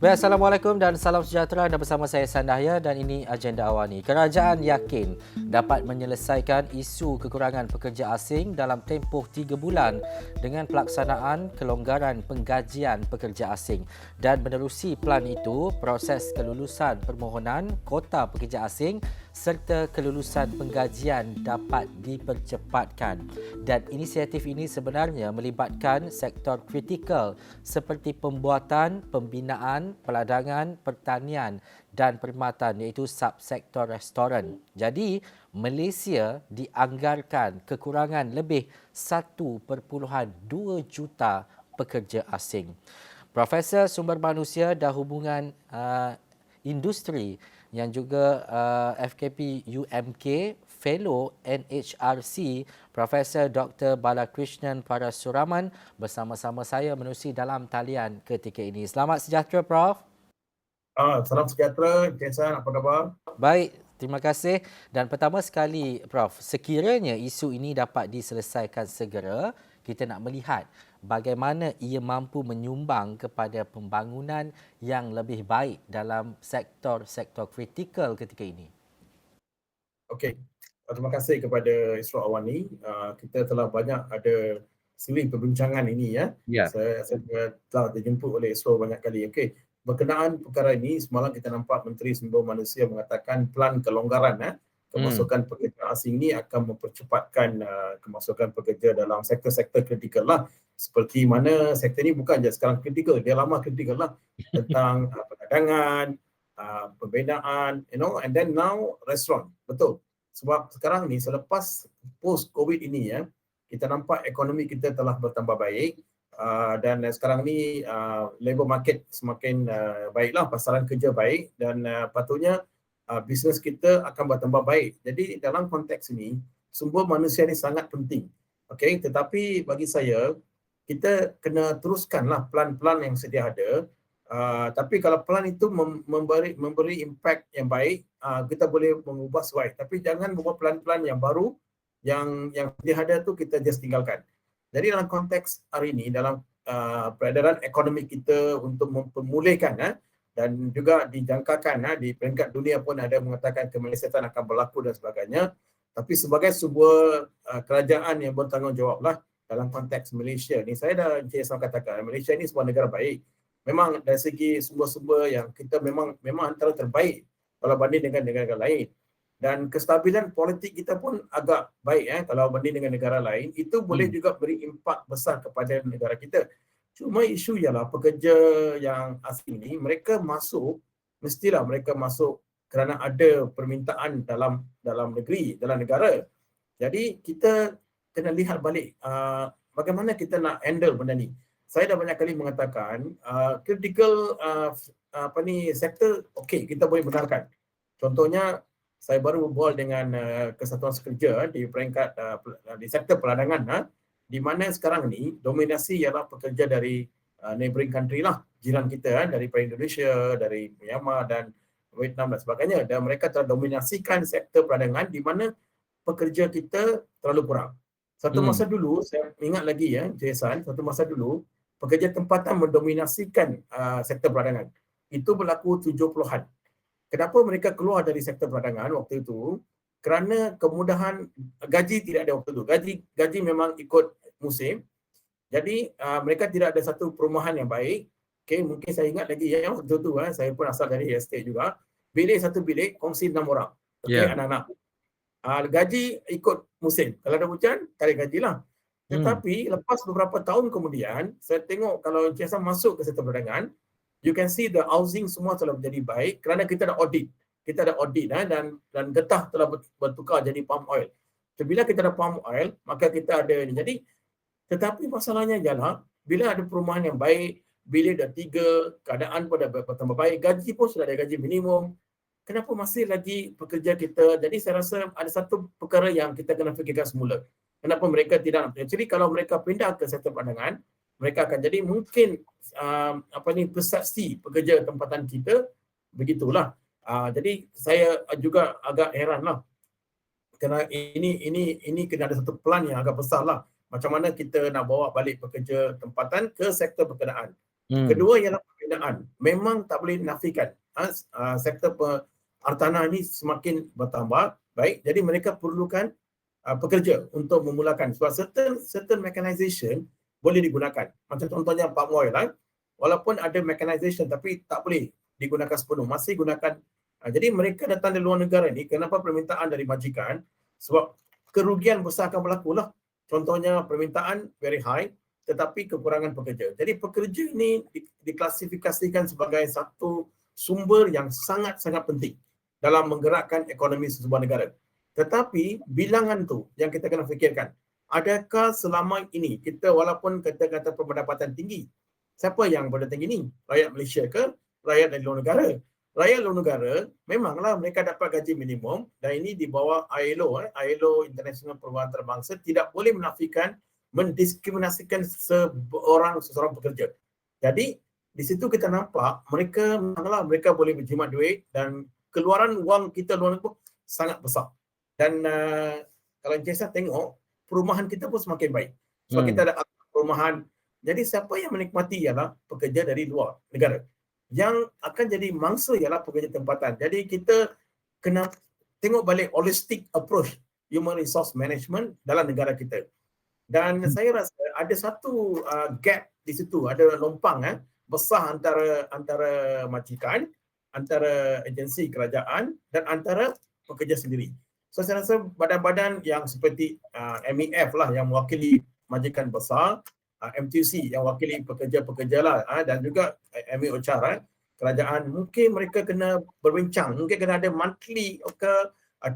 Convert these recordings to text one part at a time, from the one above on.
Baik, Assalamualaikum dan salam sejahtera. Anda bersama saya Sandahya dan ini Agenda Awani. Kerajaan yakin dapat menyelesaikan isu kekurangan pekerja asing dalam tempoh 3 bulan dengan pelaksanaan kelonggaran penggajian pekerja asing. Dan menerusi plan itu, proses kelulusan permohonan kota pekerja asing serta kelulusan penggajian dapat dipercepatkan. Dan inisiatif ini sebenarnya melibatkan sektor kritikal seperti pembuatan, pembinaan, peladangan, pertanian dan perkhidmatan iaitu subsektor restoran. Jadi, Malaysia dianggarkan kekurangan lebih 1.2 juta pekerja asing. Profesor Sumber Manusia dan Hubungan Industri yang juga FKP UMK, Fellow NHRC, Profesor Dr. Balakrishnan Parasuraman bersama-sama saya menerusi dalam talian ketika ini. Selamat sejahtera, Prof. Salam sejahtera, Jason, apa khabar? Baik, terima kasih. Dan pertama sekali, Prof, sekiranya isu ini dapat diselesaikan segera, kita nak melihat bagaimana ia mampu menyumbang kepada pembangunan yang lebih baik dalam sektor-sektor kritikal ketika ini. Okey, terima kasih kepada Isra Awani. Kita telah banyak ada siri perbincangan ini ya. Ya. Saya telah dijemput oleh Isra banyak kali. Okey, berkenaan perkara ini, semalam kita nampak Menteri Sumber Manusia mengatakan plan kelonggaran kemasukan pekerja asing ini akan mempercepatkan kemasukan pekerja dalam sektor-sektor kritikal lah. Seperti mana sektor ini bukan saja sekarang kritikal, dia lama kritikal lah. Tentang perdagangan, pembinaan, and then now restaurant. Betul. Sebab sekarang ni selepas post COVID ini kita nampak ekonomi kita telah bertambah baik. Dan sekarang ni labor market semakin baiklah, pasaran kerja baik dan patutnya bisnes kita akan bertambah baik. Jadi dalam konteks ini, sumber manusia ni sangat penting. Okey, tetapi bagi saya kita kena teruskanlah plan-plan yang sedia ada. Tapi kalau plan itu memberi impact yang baik, kita boleh mengubah sesuai. Tapi jangan membuat plan-plan yang baru yang sedia ada tu kita just tinggalkan. Jadi dalam konteks hari ini, dalam peredaran ekonomi kita untuk memulihkan dan juga dijangkakan di peringkat dunia pun ada mengatakan kemelesatan akan berlaku dan sebagainya. Tapi sebagai sebuah kerajaan yang bertanggungjawablah dalam konteks Malaysia ni, saya dah katakan Malaysia ni sebuah negara baik. Memang dari segi sumber-sumber yang kita memang antara terbaik kalau banding dengan negara lain. Dan kestabilan politik kita pun agak baik kalau banding dengan negara lain. Itu boleh juga beri impak besar kepada negara kita. Cuma isu ialah pekerja yang asing ni, mereka masuk, mestilah mereka masuk kerana ada permintaan dalam negeri, dalam negara. Jadi kita kena lihat balik bagaimana kita nak handle benda ni. Saya dah banyak kali mengatakan critical sektor, okey, kita boleh benarkan. Contohnya, saya baru berbual dengan Kesatuan Sekerja di peringkat di sektor peladangan di mana sekarang ni dominasi ialah pekerja dari neighboring country lah, jiran kita daripada Indonesia, dari Myanmar dan Vietnam dan sebagainya, dan mereka telah dominasikan sektor peladangan di mana pekerja kita terlalu kurang. Satu masa dulu, saya ingat lagi Jason, satu masa dulu pekerja tempatan mendominasikan sektor peladangan. Itu berlaku 70-an. Kenapa mereka keluar dari sektor peladangan waktu itu? Kerana kemudahan gaji tidak ada waktu itu. Gaji memang ikut musim. Jadi mereka tidak ada satu perumahan yang baik. Okay, mungkin saya ingat lagi waktu itu saya pun asal dari estate juga. Satu bilik kongsi 6 orang. Okay, anak-anak. Gaji ikut musim. Kalau ada hujan, tarik gajilah. Tetapi lepas beberapa tahun kemudian, saya tengok kalau Encik masuk ke sektor perdagangan, you can see the housing semua telah menjadi baik kerana kita ada audit. Kita ada audit dan getah telah bertukar jadi palm oil. So, bila kita ada palm oil, maka kita ada ini. Jadi, tetapi masalahnya ialah bila ada perumahan yang baik, bilik dah 3, keadaan pun dah bertambah baik, gaji pun sudah ada gaji minimum. Kenapa masih lagi pekerja kita? Jadi saya rasa ada satu perkara yang kita kena fikirkan semula. Kenapa mereka tidak? Jadi kalau mereka pindah ke sektor pandangan, mereka akan jadi mungkin persepsi pekerja tempatan kita begitulah. Jadi saya juga agak heranlah. Kerana ini kena ada satu plan yang agak besarlah. Macam mana kita nak bawa balik pekerja tempatan ke sektor pekerjaan. Kedua ialah pembinaan. Memang tak boleh nafikan. Sektor hartanah ini semakin bertambah. Baik, jadi mereka perlukan pekerja untuk memulakan. Sebab certain mechanization boleh digunakan. Macam contohnya palm oil lah. Walaupun ada mechanization tapi tak boleh digunakan sepenuh. Masih gunakan. Jadi mereka datang dari luar negara ni, kenapa permintaan dari majikan? Sebab kerugian besar akan berlaku lah. Contohnya permintaan very high tetapi kekurangan pekerja. Jadi pekerja ini diklasifikasikan sebagai satu sumber yang sangat-sangat penting dalam menggerakkan ekonomi sebuah negara. Tetapi bilangan tu yang kita kena fikirkan. Adakah selama ini kita walaupun kata-kata pendapatan tinggi, siapa yang pendapatan tinggi ni? Rakyat Malaysia ke? Rakyat dari luar negara? Rakyat luar negara memanglah mereka dapat gaji minimum dan ini di bawah ILO, ILO International Perhubungan Antarabangsa tidak boleh menafikan mendiskriminasikan seseorang pekerja. Jadi di situ kita nampak mereka boleh berjimat duit dan keluaran wang kita luar negara sangat besar. Dan kalau Encik Ehsan tengok perumahan kita pun semakin baik. Sebab kita ada perumahan. Jadi siapa yang menikmati ialah pekerja dari luar negara. Yang akan jadi mangsa ialah pekerja tempatan. Jadi kita kena tengok balik holistic approach human resource management dalam negara kita. Dan saya rasa ada satu gap di situ, ada lompang besar antara majikan, antara agensi kerajaan dan antara pekerja sendiri. So saya rasa badan-badan yang seperti MEF lah yang mewakili majikan besar, MTUC yang wakili pekerja-pekerja lah, dan juga MEOCHAR, kerajaan, mungkin mereka kena berbincang, mungkin kena ada monthly ke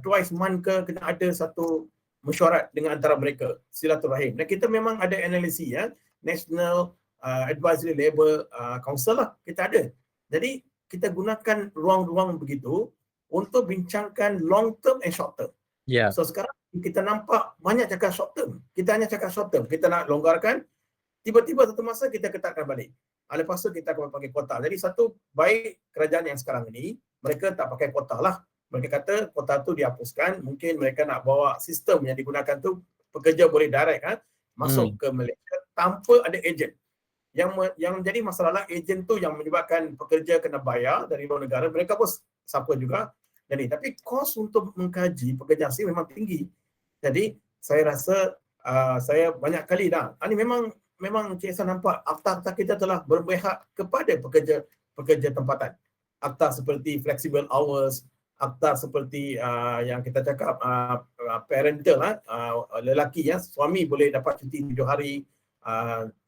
twice month ke, kena ada satu mesyuarat dengan antara mereka, silaturahim. Dan kita memang ada analisis National Advisory Labour Council lah, kita ada. Jadi kita gunakan ruang-ruang begitu untuk bincangkan long term and short term. Yeah. So sekarang kita nampak banyak cakap short term. Kita hanya cakap short term. Kita nak longgarkan, tiba-tiba satu masa kita ketatkan balik. Lepas tu kita akan pakai kuota. Jadi satu baik kerajaan yang sekarang ini, mereka tak pakai kuota lah. Mereka kata kuota tu dihapuskan, mungkin mereka nak bawa sistem yang digunakan tu pekerja boleh direct masuk ke Malaysia tanpa ada ejen. Yang menjadi masalah ejen tu yang menyebabkan pekerja kena bayar dari luar negara, mereka pun suffer juga. Jadi tapi kos untuk mengkaji pekerja asing memang tinggi. Jadi saya rasa saya banyak kali dah. Ini memang Encik Ehsan nampak akta-akta kita telah berpihak kepada pekerja tempatan. Akta seperti flexible hours, akta seperti yang kita cakap parental, lelaki suami boleh dapat cuti 7 hari,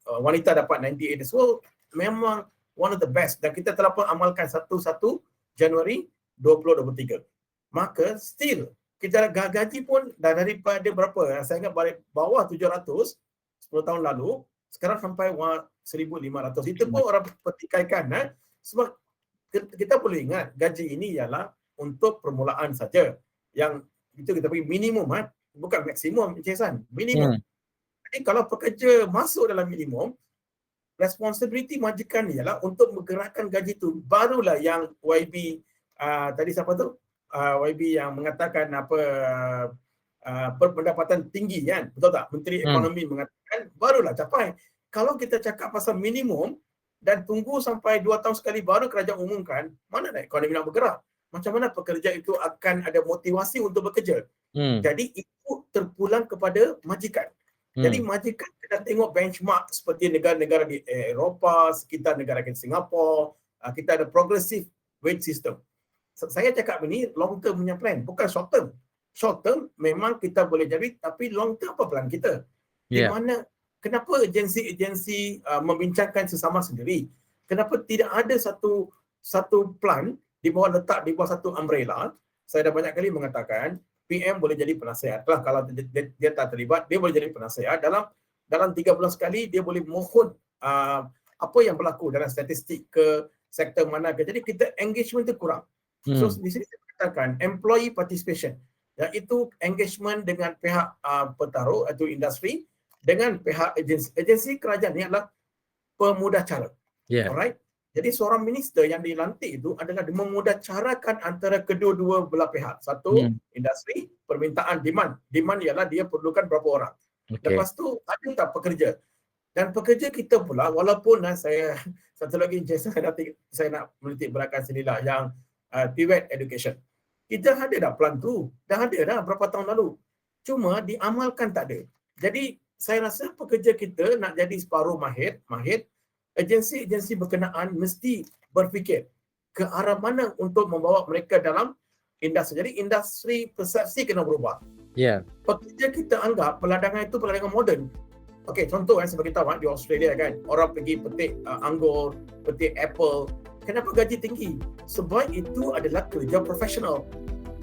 wanita dapat 98 days. So memang one of the best dan kita telah pun amalkan 1 Januari 2023. Maka still kita gaji pun dah daripada berapa? Saya ingat bawah 700 10 tahun lalu, sekarang sampai 1,500. Itu pun orang pertikaikan sebab kita boleh ingat gaji ini ialah untuk permulaan saja. Yang itu kita bagi minimum, bukan maksimum, Encik Ehsan, minimum. Jadi kalau pekerja masuk dalam minimum, responsibility majikan ialah untuk menggerakkan gaji itu. Barulah yang YB tadi siapa tu? YB yang mengatakan pendapatan tinggi kan? Betul tak? Menteri Ekonomi mengatakan barulah capai. Kalau kita cakap pasal minimum dan tunggu sampai 2 tahun sekali baru kerajaan umumkan, mana nak ekonomi nak bergerak? Macam mana pekerja itu akan ada motivasi untuk bekerja? Jadi itu terpulang kepada majikan. Jadi majikan kita tengok benchmark seperti negara-negara di Eropah, sekitar negara kita Singapura, kita ada progressive wage system. Saya cakap ini long term punya plan, bukan short term. Short term memang kita boleh jadi, tapi long term apa plan kita? Di mana, kenapa agensi-agensi membincangkan sesama sendiri? Kenapa tidak ada satu plan letak di bawah satu umbrella? Saya dah banyak kali mengatakan PM boleh jadi penasihat lah. Kalau dia tak terlibat, dia boleh jadi penasihat. Dalam 3 bulan sekali dia boleh mohon apa yang berlaku dalam statistik ke sektor mana ke. Jadi kita engagement tu kurang. So di sini saya katakan employee participation, iaitu engagement dengan pihak petaruh atau industri dengan pihak agensi kerajaan ni adalah pemudah cara. Alright. Jadi seorang minister yang dilantik itu adalah memudahcarakan antara kedua-dua belah pihak. Satu, industri, permintaan, demand. Demand ialah dia perlukan berapa orang. Lepas tu, ada tak pekerja? Dan pekerja kita pula, walaupun saya satu lagi saya nak menitik beratkan sinilah yang TVET education. Kita ada dah plan tu, dah ada dah berapa tahun lalu. Cuma diamalkan tak ada. Jadi saya rasa pekerja kita nak jadi separuh mahir, agensi-agensi berkenaan mesti berfikir ke arah mana untuk membawa mereka dalam industri. Jadi industri persepsi kena berubah. Ya. Pekerja kita anggap peladangan itu peladangan moden. Okey, contoh saya bagi tahu di Australia kan, orang pergi petik anggur, petik apple. Kenapa gaji tinggi? Sebab itu adalah kerja profesional.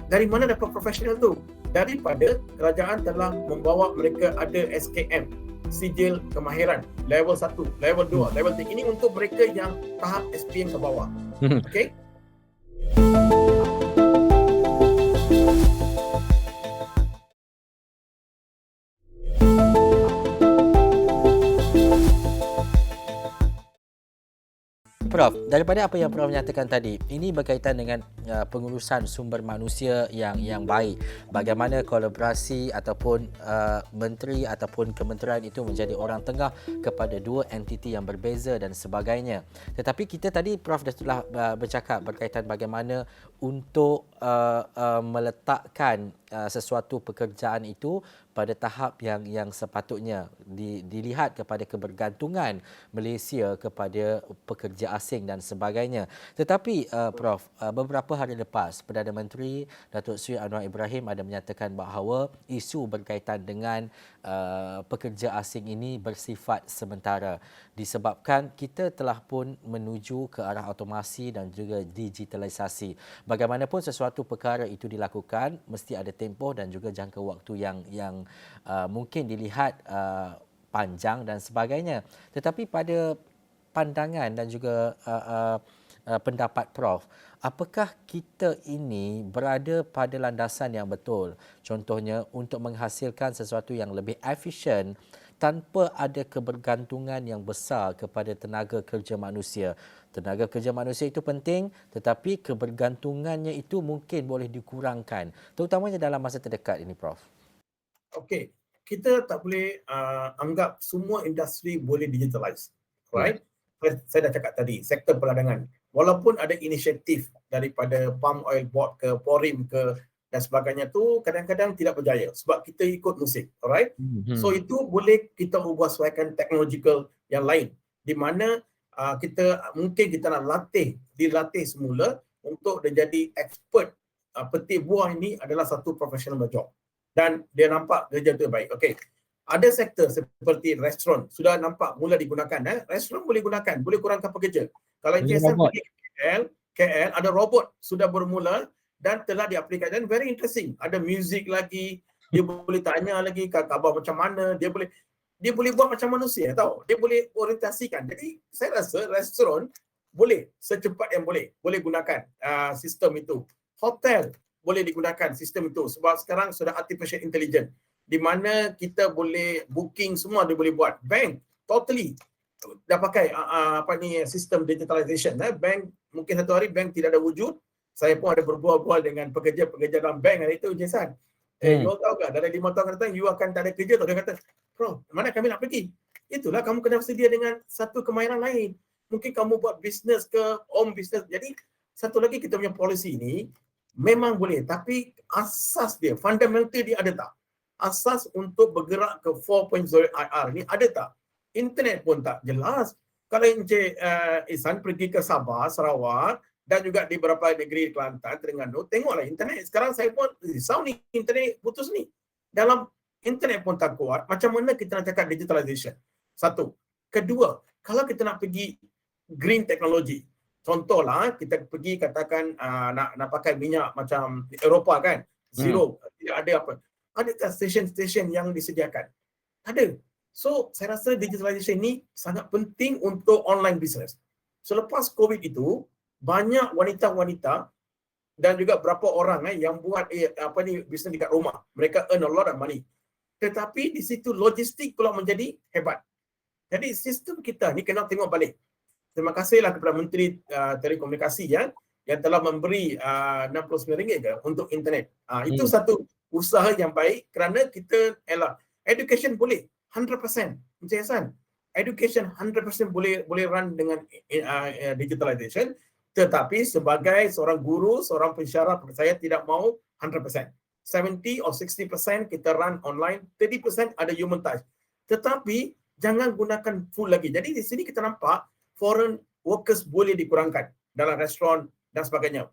Dari mana dapat profesional tu? Daripada kerajaan telah membawa mereka ada SKM, sijil kemahiran, level 1, level 2, level 3. Ini untuk mereka yang tahap SPM ke bawah. Okey? Prof, daripada apa yang Prof nyatakan tadi, ini berkaitan dengan pengurusan sumber manusia yang baik. Bagaimana kolaborasi ataupun menteri ataupun kementerian itu menjadi orang tengah kepada dua entiti yang berbeza dan sebagainya. Tetapi kita tadi Prof dah telah bercakap berkaitan bagaimana untuk meletakkan sesuatu pekerjaan itu pada tahap yang sepatutnya dilihat kepada kebergantungan Malaysia kepada pekerja asing dan sebagainya. Tetapi Prof, beberapa hari lepas Perdana Menteri Datuk Seri Anwar Ibrahim ada menyatakan bahawa isu berkaitan dengan pekerja asing ini bersifat sementara disebabkan kita telah pun menuju ke arah automasi dan juga digitalisasi. Bagaimanapun sesuatu perkara itu dilakukan mesti ada tempoh dan juga jangka waktu yang mungkin dilihat panjang dan sebagainya. Tetapi pada pandangan dan juga pendapat Prof, apakah kita ini berada pada landasan yang betul? Contohnya untuk menghasilkan sesuatu yang lebih efisien tanpa ada kebergantungan yang besar kepada tenaga kerja manusia. Tenaga kerja manusia itu penting, tetapi kebergantungannya itu mungkin boleh dikurangkan, terutamanya dalam masa terdekat ini, Prof. Okey, kita tak boleh anggap semua industri boleh digitalize. Right? Saya dah cakap tadi, sektor perdagangan. Walaupun ada inisiatif daripada Palm Oil Board ke Porim ke dan sebagainya tu kadang-kadang tidak berjaya sebab kita ikut musim. Alright? So itu boleh kita ubah sesuaikan technological yang lain di mana mungkin kita nak dilatih semula untuk jadi expert petik buah ini adalah satu professional job dan dia nampak kerja tu baik. Okey. Ada sektor seperti restoran sudah nampak mula digunakan. Restoran boleh gunakan, boleh kurangkan pekerja. Kalau Jason pergi ke KL ada robot sudah bermula dan telah diaplikasikan. Very interesting. Ada music lagi, dia boleh tanya lagi khabar macam mana, dia boleh buat macam manusia tahu. Dia boleh orientasikan. Jadi saya rasa restoran boleh secepat yang boleh gunakan sistem itu. Hotel boleh digunakan sistem itu sebab sekarang sudah artificial intelligence di mana kita boleh booking semua dia boleh buat. Bank totally dah pakai sistem digitalization. Bank mungkin satu hari bank tidak ada wujud. Saya pun ada berbual-bual dengan pekerja-pekerja dalam bank hari itu, Jason. You tahu tak, dalam 5 tahun datang, you akan tak ada kerja. Dia kata, bro, mana kami nak pergi? Itulah kamu kena bersedia dengan satu kemahiran lain. Mungkin kamu buat bisnes ke, home business. Jadi, satu lagi kita punya polisi ini, memang boleh. Tapi asas dia, fundamental dia ada tak? Asas untuk bergerak ke 4.0 IR ni ada tak? Internet pun tak jelas. Kalau Encik Ihsan pergi ke Sabah, Sarawak, dan juga di beberapa negeri Kelantan, Terengganu, tengoklah internet. Sekarang saya pun risau ni, internet putus ni. Dalam internet pun tak kuat, macam mana kita nak cakap digitalization? Satu. Kedua, kalau kita nak pergi green technology, contohlah kita pergi katakan nak pakai minyak macam Eropah kan, zero, tidak ada apa. Adakah stesen-stesen yang disediakan? Ada. So, saya rasa digitalization ni sangat penting untuk online business. Selepas COVID itu, banyak wanita-wanita dan juga berapa orang yang buat bisnes dekat rumah. Mereka earn a lot of money. Tetapi di situ logistik pula menjadi hebat. Jadi sistem kita ni kena tengok balik. Terima kasihlah kepada Menteri Telekomunikasi yang telah memberi RM69 untuk internet. Itu satu usaha yang baik kerana kita education boleh 100%. Encik Hasan, education 100% boleh run dengan digitalization, tetapi sebagai seorang guru, seorang pensyarah, saya tidak mahu 100%. 70 or 60% kita run online, 30% ada human touch. Tetapi jangan gunakan full lagi. Jadi di sini kita nampak foreign workers boleh dikurangkan dalam restoran dan sebagainya.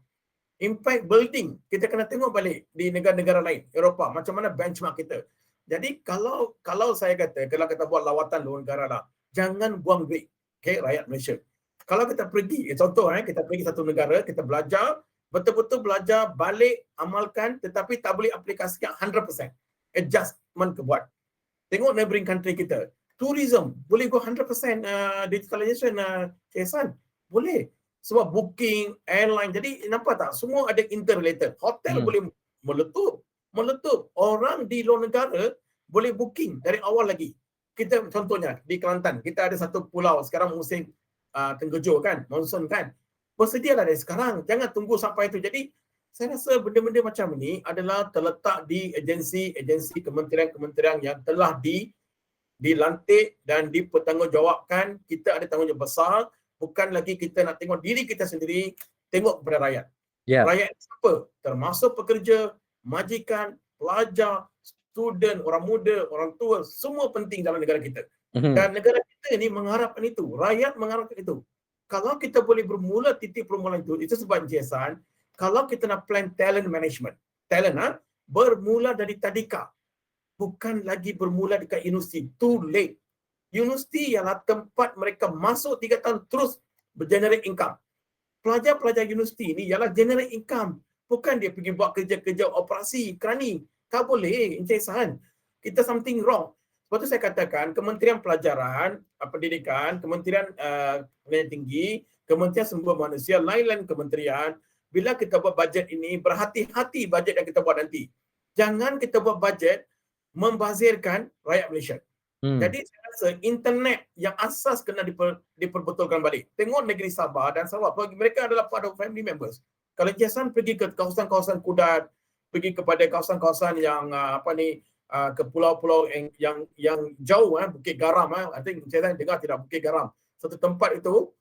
Impact building, kita kena tengok balik di negara-negara lain, Eropah, macam mana benchmark kita. Jadi kalau saya kata, kalau kita buat lawatan luar negara lah, jangan buang duit, okay, rakyat Malaysia. Kalau kita pergi, contoh kita pergi satu negara, kita belajar, betul-betul belajar, balik, amalkan, tetapi tak boleh aplikasikan 100%. Adjustment ke buat. Tengok neighboring country kita. Tourism, boleh go 100% digitalization, Kesan. Boleh. Sebab booking, airline, jadi nampak tak? Semua ada interrelated. Hotel boleh meletup. Orang di luar negara boleh booking dari awal lagi. Kita contohnya di Kelantan, kita ada satu pulau, sekarang musim tenggejuk kan, monsun kan. Bersedialah dari sekarang, jangan tunggu sampai itu. Jadi saya rasa benda-benda macam ni adalah terletak di agensi-agensi kementerian-kementerian yang telah dilantik dan dipertanggungjawabkan. Kita ada tanggungjawab besar, bukan lagi kita nak tengok diri kita sendiri, tengok kepada rakyat. Rakyat siapa? Termasuk pekerja, majikan, pelajar, student, orang muda, orang tua, semua penting dalam negara kita. Dan negara kita ni mengharapkan itu, rakyat mengharapkan itu. Kalau kita boleh bermula titik permulaan itu sebab Jason, kalau kita nak plan talent management, bermula dari tadika, bukan lagi bermula dekat universiti, too late. Universiti ialah tempat mereka masuk 3 tahun terus bergenerate income. Pelajar-pelajar universiti ni ialah generate income, bukan dia pergi buat kerja-kerja operasi, kerani. Tak boleh, Jason. Kita something wrong. Sebab tu saya katakan Kementerian Pelajaran, Pendidikan, Kementerian Pendidikan Tinggi, Kementerian Sumber Manusia, lain-lain kementerian, bila kita buat bajet ini, berhati-hati bajet yang kita buat nanti. Jangan kita buat bajet membazirkan rakyat Malaysia. Jadi saya rasa internet yang asas kena diperbetulkan balik. Tengok negeri Sabah dan Sarawak, mereka adalah part of family members. Kalau Jason pergi ke kawasan-kawasan Kudat, pergi kepada kawasan-kawasan yang ke pulau-pulau yang jauh, Bukit Garam, I think saya dengar tidak Bukit Garam. Satu tempat itu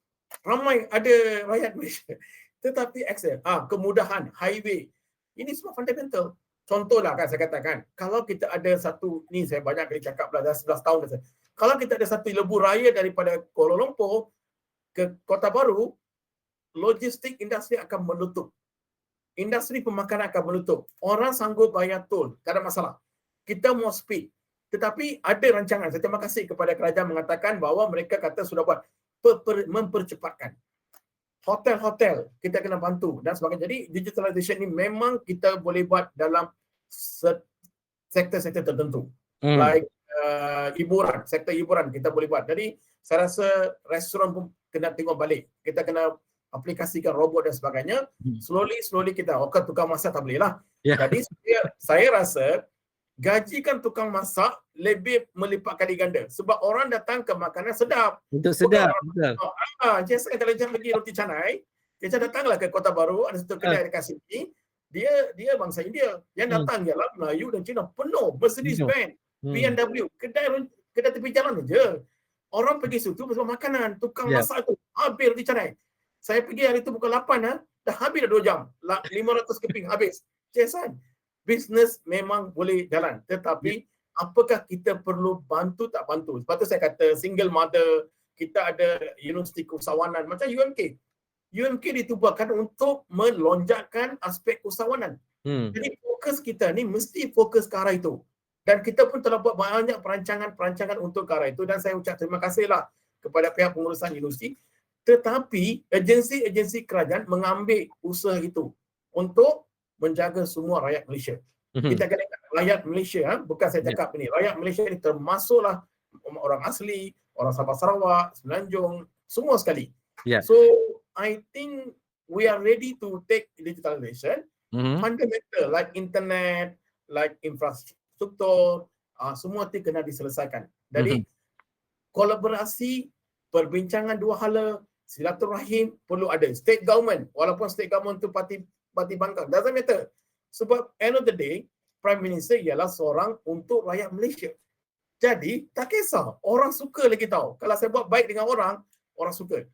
ramai ada rakyat Malaysia. Tetapi akses, kemudahan, highway, ini semua fundamental. Contohlah kan saya katakan, kalau kita ada satu, ni saya banyak kali cakap dah 11 tahun dah. Kalau kita ada satu lebuh raya daripada Kuala Lumpur ke Kota Baru, logistik industri akan menutup. Industri pemakanan akan menutup. Orang sanggup bayar tol, tak ada masalah. Kita mau speed. Tetapi ada rancangan. Saya terima kasih kepada kerajaan mengatakan bahawa mereka kata sudah buat mempercepatkan. Hotel-hotel kita kena bantu dan sebagainya. Jadi digitalization ni memang kita boleh buat dalam sektor-sektor tertentu. Like hiburan, sektor hiburan kita boleh buat. Jadi saya rasa restoran pun kena tengok balik. Kita kena aplikasikan robot dan sebagainya. Slowly kita, tukang masak tak boleh lah. Jadi saya rasa gajikan tukang masak lebih melipat kali ganda. Sebab orang datang ke makanan sedap. Untuk sedap. Jason kalau jangan pergi roti canai, Jason datanglah ke Kota Baru, ada satu kedai dekat sini. Dia bangsa India. Yang datang ialah Melayu dan Cina. Penuh. Mercedes-Benz, BMW. Kedai tepi jalan saja. Orang pergi situ bersama makanan. Tukang masak tu habis roti canai. Saya pergi hari tu pukul 8, dah habis dah 2 jam. 500 keping habis. Jason, bisnes memang boleh jalan, tetapi apakah kita perlu bantu tak bantu? Sebab tu saya kata single mother, kita ada universiti keusahawanan macam UMK. UMK ditubuhkan untuk melonjakkan aspek keusahawanan. Jadi fokus kita ni mesti fokus ke arah itu. Dan kita pun telah buat banyak perancangan untuk ke arah itu dan saya ucap terima kasihlah kepada pihak pengurusan universiti. Tetapi agensi-agensi kerajaan mengambil usaha itu untuk menjaga semua rakyat Malaysia. Kita kena ingat rakyat Malaysia, bukan saya cakap ini. Rakyat Malaysia ini termasuklah orang asli, orang Sabah Sarawak, Semenanjung, semua sekali. So I think we are ready to take digitalization, fundamental like internet, like infrastruktur, semua itu kena diselesaikan. Jadi kolaborasi, perbincangan dua hala, silaturahim perlu ada. State government, walaupun state government itu parti bangkang, doesn't matter. Sebab end of the day, Prime Minister ialah seorang untuk rakyat Malaysia. Jadi tak kisah, orang suka lagi tahu. Kalau saya buat baik dengan orang, orang suka.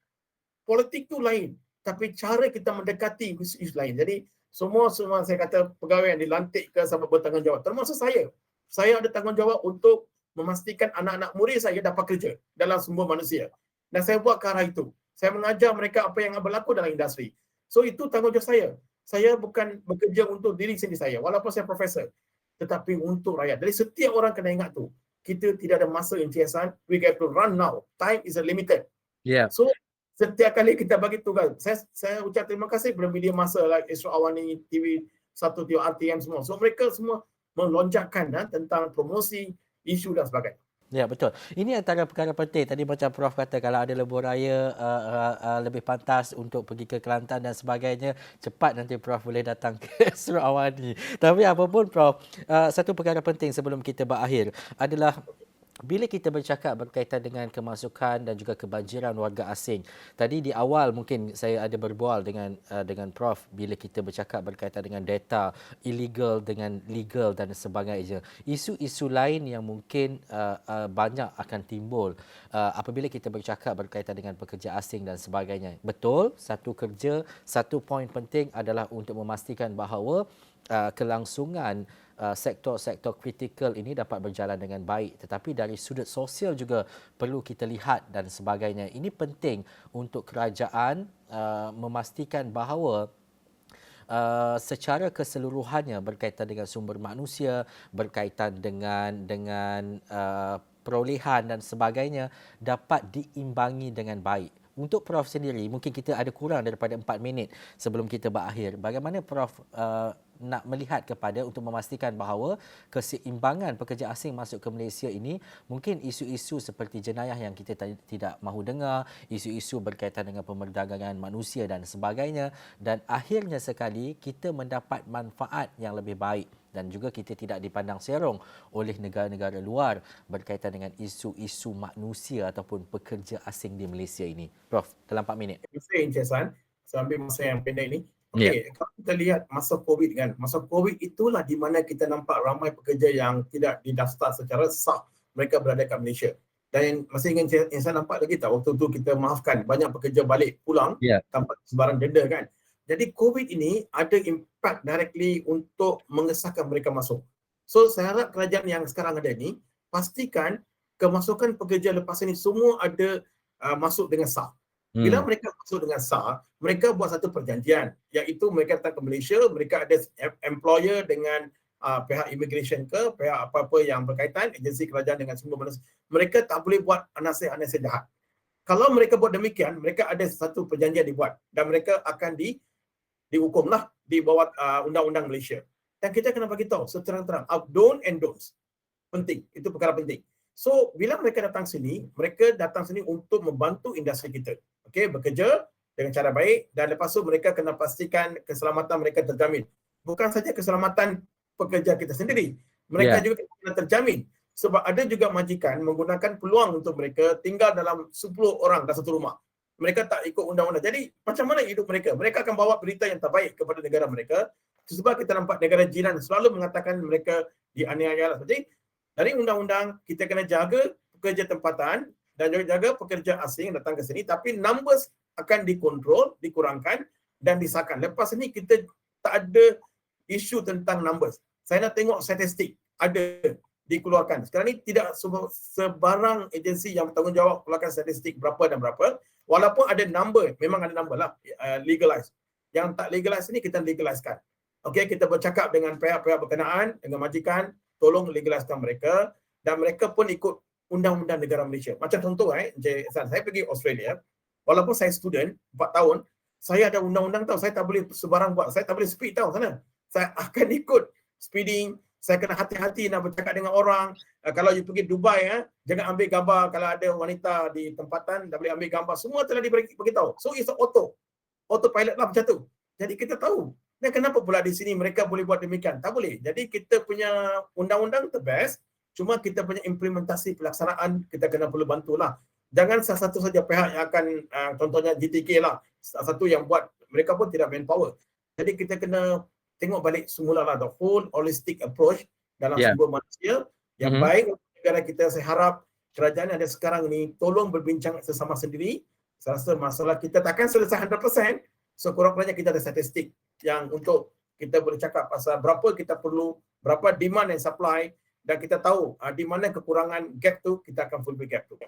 Politik tu lain, tapi cara kita mendekati isu lain. Jadi semua saya kata pegawai yang dilantik ke sama bertanggungjawab, termasuk saya. Saya ada tanggungjawab untuk memastikan anak-anak murid saya dapat kerja dalam sumber manusia. Dan saya buat ke arah itu. Saya mengajar mereka apa yang berlaku dalam industri. So itu tanggungjawab saya. Saya bukan bekerja untuk diri sendiri saya, walaupun saya profesor, tetapi untuk rakyat. Jadi setiap orang kena ingat tu. Kita tidak ada masa yang siasan. We have to run now. Time is limited. Ya. So setiap kali kita bagi tugas, saya ucap terima kasih kepada media masa like Astro Awani, TV1, TV RTM semua. So mereka semua melonjakkan tentang promosi, isu dan sebagainya. Ya, betul. Ini antara perkara penting. Tadi macam Prof kata, kalau ada lebuh raya lebih pantas untuk pergi ke Kelantan dan sebagainya, cepat nanti Prof boleh datang ke Sarawak ni. Tapi apapun Prof, satu perkara penting sebelum kita berakhir adalah bila kita bercakap berkaitan dengan kemasukan dan juga kebanjiran warga asing. Tadi di awal mungkin saya ada berbual dengan Prof bila kita bercakap berkaitan dengan data illegal dengan legal dan sebagainya. Isu-isu lain yang mungkin banyak akan timbul apabila kita bercakap berkaitan dengan pekerja asing dan sebagainya. Betul, satu poin penting adalah untuk memastikan bahawa kelangsungan sektor-sektor kritikal ini dapat berjalan dengan baik, tetapi dari sudut sosial juga perlu kita lihat dan sebagainya. Ini penting untuk kerajaan memastikan bahawa secara keseluruhannya berkaitan dengan sumber manusia, berkaitan dengan perolehan dan sebagainya dapat diimbangi dengan baik. Untuk Prof sendiri, mungkin kita ada kurang daripada 4 minit sebelum kita berakhir. Bagaimana Prof nak melihat kepada untuk memastikan bahawa keseimbangan pekerja asing masuk ke Malaysia ini, mungkin isu-isu seperti jenayah yang kita tidak mahu dengar, isu-isu berkaitan dengan pemerdagangan manusia dan sebagainya, dan akhirnya sekali kita mendapat manfaat yang lebih baik dan juga kita tidak dipandang serong oleh negara-negara luar berkaitan dengan isu-isu manusia ataupun pekerja asing di Malaysia ini. Prof, dalam 4 minit. Terima kasih Encik San. Saya ambil masa yang pendek ini. Okey, kalau kita lihat masa COVID kan, masa COVID itulah di mana kita nampak ramai pekerja yang tidak didaftar secara sah mereka berada kat Malaysia. Dan masih ingin saya nampak lagi tak waktu tu kita maafkan banyak pekerja balik pulang tanpa sebarang denda kan. Jadi COVID ini ada impact directly untuk mengesahkan mereka masuk. So saya harap kerajaan yang sekarang ada ni pastikan kemasukan pekerja lepas ini semua ada masuk dengan sah. Bila mereka masuk dengan sah, mereka buat satu perjanjian, iaitu mereka datang ke Malaysia, mereka ada employer dengan pihak immigration ke, pihak apa-apa yang berkaitan, agensi kerajaan dengan semua manusia. Mereka tak boleh buat anasir-anasir jahat. Kalau mereka buat demikian, mereka ada satu perjanjian dibuat dan mereka akan dihukumlah di bawah undang-undang Malaysia. Dan kita kena bagi tahu seterang-terang, don't and don'ts. Penting, itu perkara penting. So, bila mereka datang sini untuk membantu industri kita. Okey, bekerja dengan cara baik dan lepas tu mereka kena pastikan keselamatan mereka terjamin. Bukan saja keselamatan pekerja kita sendiri, mereka juga kena terjamin. Sebab ada juga majikan menggunakan peluang untuk mereka tinggal dalam 10 orang dalam satu rumah. Mereka tak ikut undang-undang. Jadi, macam mana hidup mereka? Mereka akan bawa berita yang terbaik kepada negara mereka. Sebab kita nampak negara jiran selalu mengatakan mereka dianiaya. Jadi, dari undang-undang, kita kena jaga pekerja tempatan dan juga jaga pekerja asing yang datang ke sini, tapi numbers akan dikontrol, dikurangkan dan disahkan. Lepas ini kita tak ada isu tentang numbers. Saya nak tengok statistik ada dikeluarkan. Sekarang ni tidak sebarang agensi yang bertanggungjawab keluarkan statistik berapa dan berapa. Walaupun ada number, memang ada number lah, legalize. Yang tak legalize ni kita legalizekan. Okey, kita bercakap dengan pihak-pihak berkenaan, dengan majikan, tolong legalizekan mereka dan mereka pun ikut undang-undang negara Malaysia. Macam contoh saya pergi Australia, walaupun saya student 4 tahun, saya ada undang-undang tahu, saya tak boleh sebarang buat, saya tak boleh speed tahu sana. Saya akan ikut speeding, saya kena hati-hati nak bercakap dengan orang. Kalau you pergi Dubai, jangan ambil gambar kalau ada wanita di tempatan, tak boleh ambil gambar. Semua telah diberitahu. So it's autopilot lah macam tu. Jadi kita tahu. Dan kenapa pula di sini mereka boleh buat demikian? Tak boleh. Jadi kita punya undang-undang the best, cuma kita punya implementasi pelaksanaan kita kena perlu bantulah. Jangan salah satu saja pihak yang akan, contohnya GTK lah, salah satu yang buat, mereka pun tidak manpower. Jadi kita kena tengok balik semula lah, the whole holistic approach dalam sumber manusia yang baik untuk negara kita, saya harap kerajaan yang ada sekarang ni tolong berbincang sesama sendiri. Saya rasa masalah kita takkan selesai 100%. So kurang-kurangnya kita ada statistik yang untuk kita boleh cakap pasal berapa kita perlu, berapa demand and supply, dan kita tahu di mana kekurangan gap tu, kita akan fulfill gap tu.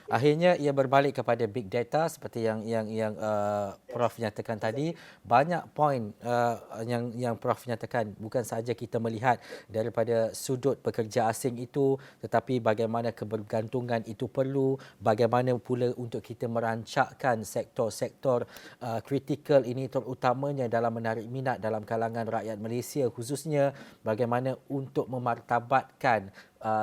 Akhirnya ia berbalik kepada big data seperti yang Prof nyatakan tadi. Banyak poin yang Prof nyatakan, bukan sahaja kita melihat daripada sudut pekerja asing itu, tetapi bagaimana kebergantungan itu perlu, bagaimana pula untuk kita merancakkan sektor-sektor kritikal ini, terutamanya dalam menarik minat dalam kalangan rakyat Malaysia khususnya, bagaimana untuk memartabatkan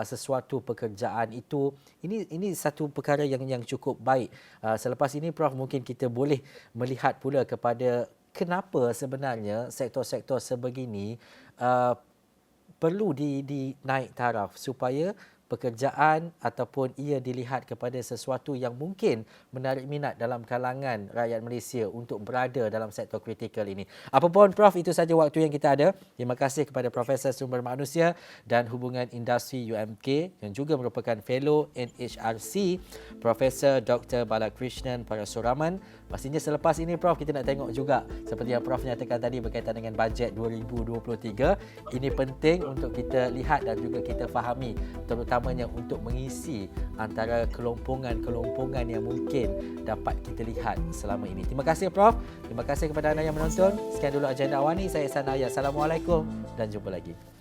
sesuatu pekerjaan itu. Ini satu perkara yang cukup baik. Selepas ini Prof, mungkin kita boleh melihat pula kepada kenapa sebenarnya sektor-sektor sebegini perlu dinaik taraf supaya pekerjaan ataupun ia dilihat kepada sesuatu yang mungkin menarik minat dalam kalangan rakyat Malaysia untuk berada dalam sektor kritikal ini. Apapun Prof, itu saja waktu yang kita ada. Terima kasih kepada Profesor Sumber Manusia dan Hubungan Industri UMK yang juga merupakan Fellow NHRC, Profesor Dr. Balakrishnan Parasuraman. Pastinya selepas ini Prof, kita nak tengok juga seperti yang Prof nyatakan tadi berkaitan dengan bajet 2023. Ini penting untuk kita lihat dan juga kita fahami, terutamanya untuk mengisi antara kelompongan-kelompongan yang mungkin dapat kita lihat selama ini. Terima kasih Prof. Terima kasih kepada anda yang menonton. Sekian dulu agenda awal ni. Saya Sanaya. Assalamualaikum dan jumpa lagi.